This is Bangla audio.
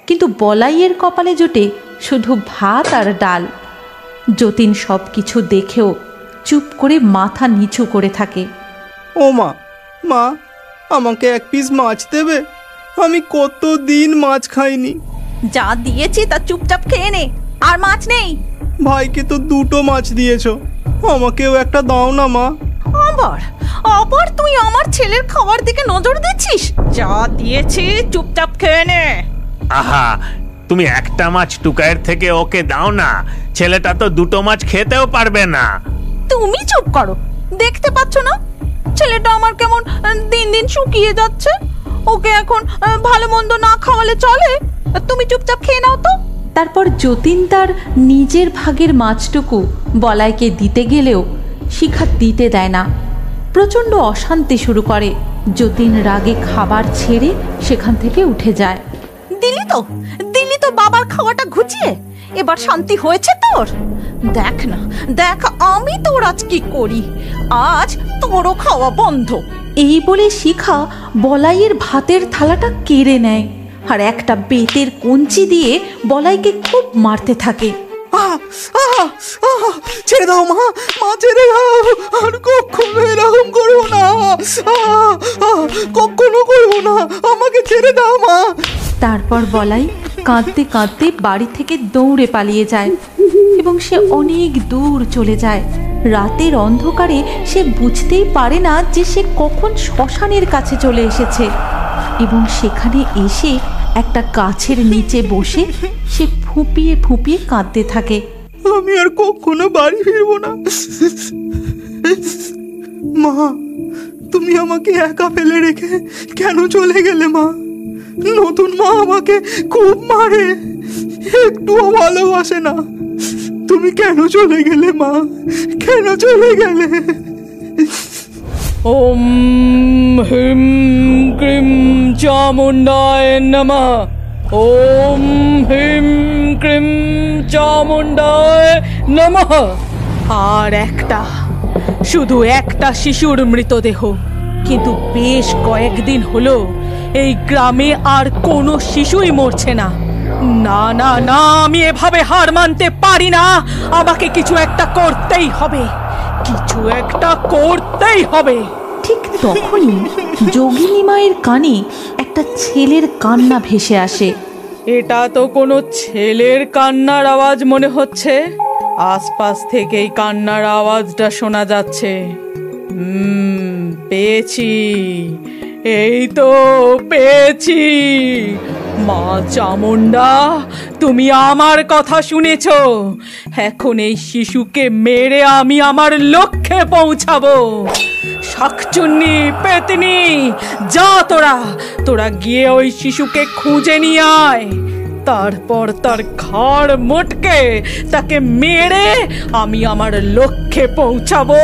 কিন্তু বলাইয়ের কপালে জোটে শুধু ভাত আর ডাল। যতীন সব কিছু দেখেও চুপ করে মাথা নিচু করে থাকে। ও মা, মা আমাকে এক পিস মাছ দেবে? আমি কতদিন মাছ খাইনি। যা দিয়েছি তা চুপচাপ খেয়ে নে, আর মাছ নেই। ভাইকে তো 2টো মাছ দিয়েছো, আমাকেও একটা দাও না মা। আবার আবার তুই আমার ছেলের খাবার দিকে নজর দিচ্ছিস? যা দিয়েছি চুপচাপ খেয়ে নে। আহা, তুমি একটা মাছ টুকাইয়ের থেকে ওকে দাও না, ছেলেটা তো 2টো মাছ খেতেও পারবে না। তুমি চুপ করো, দেখতে পাচ্ছ না ছেলেটা আমার কেমন দিন দিন শুকিয়ে যাচ্ছে? ওকে এখন ভালো মন্দ না খাওয়ালে চলে? তুমি চুপচাপ খেয়ে নাও তো। তারপর যতীন তার নিজের ভাগের মাছটুকু বলাইকে দিতে গেলেও শিখা দিতে দেয় না। প্রচণ্ড অশান্তি শুরু করে। যতীন রাগে খাবার ছেড়ে সেখান থেকে উঠে যায়। দিলি তো বাবার খাওয়াটা ঘুচিয়ে। এবার শান্তি হয়েছে তোর? দেখ না, দেখ আমি তোর আজ কি করি। আজ তোরও খাওয়া বন্ধ। এই বলে শিখা বলাইয়ের ভাতের থালাটা কেড়ে নেয় আর একটা বেতের কঞ্চি দিয়ে বলাইকে খুব মারতে থাকে। ছেড়ে দাও মা, মা ছেড়ে দাও, আর কখনো এরকম করবো না, কখনো করবো না, আমাকে ছেড়ে দাও মা। তারপর বলাই কাঁদতে কাঁদতে বাড়ি থেকে দৌড়ে পালিয়ে যায় এবং সে অনেক দূর চলে যায়। রাতের অন্ধকারে সে বুঝতেই পারে না যে সে কখন শ্মশানের কাছে চলে এসেছে এবং সেখানে এসে একটা গাছের নিচে বসে সে ফুঁপিয়ে ফুঁপিয়ে কাঁদতে থাকে। আমি আর কখনো বাড়ি ফিরবো না। মা, তুমি আমাকে একা ফেলে রেখে কেন চলে গেলে মা? নতুন মা আমাকে খুব মারে, একটুও ভালোবাসে না। তুমি কেন চলে গেলে মা? কেন চলে গেলে? ওম হিম ক্রিম চামুণ্ডায় নমঃ। ওম হিম ক্রিম চামুণ্ডায় নমঃ। আর একটা, শুধু একটা শিশুর মৃতদেহ, কিন্তু বেশ কয়েকদিন হলো এই গ্রামে আর কোনো শিশুই মরছে না। না না না, আমি এভাবে হার মানতে পারি না। আমাকে কিছু একটা করতেই হবে, কিছু একটা করতেই হবে। ঠিক তখনই যোগিনী মায়ের কানে একটা ছেলের কান্না ভেসে আসে। এটা তো কোনো ছেলের কান্নার আওয়াজ মনে হচ্ছে। আশপাশ থেকেই কান্নার আওয়াজটা শোনা যাচ্ছে। পেয়েছি, এই তো পেয়েছি। মা চামুণ্ডা, তুমি আমার কথা শুনেছ। এখন এই শিশুকে মেরে আমি আমার লক্ষ্যে পৌঁছাবো। শাকচুন্নি, পেতনি, যা তোরা গিয়ে ওই শিশুকে খুঁজে নিয়ে আয়। তারপর তার ঘাড় মোটকে তাকে মেরে আমি আমার লক্ষ্যে পৌঁছাবো।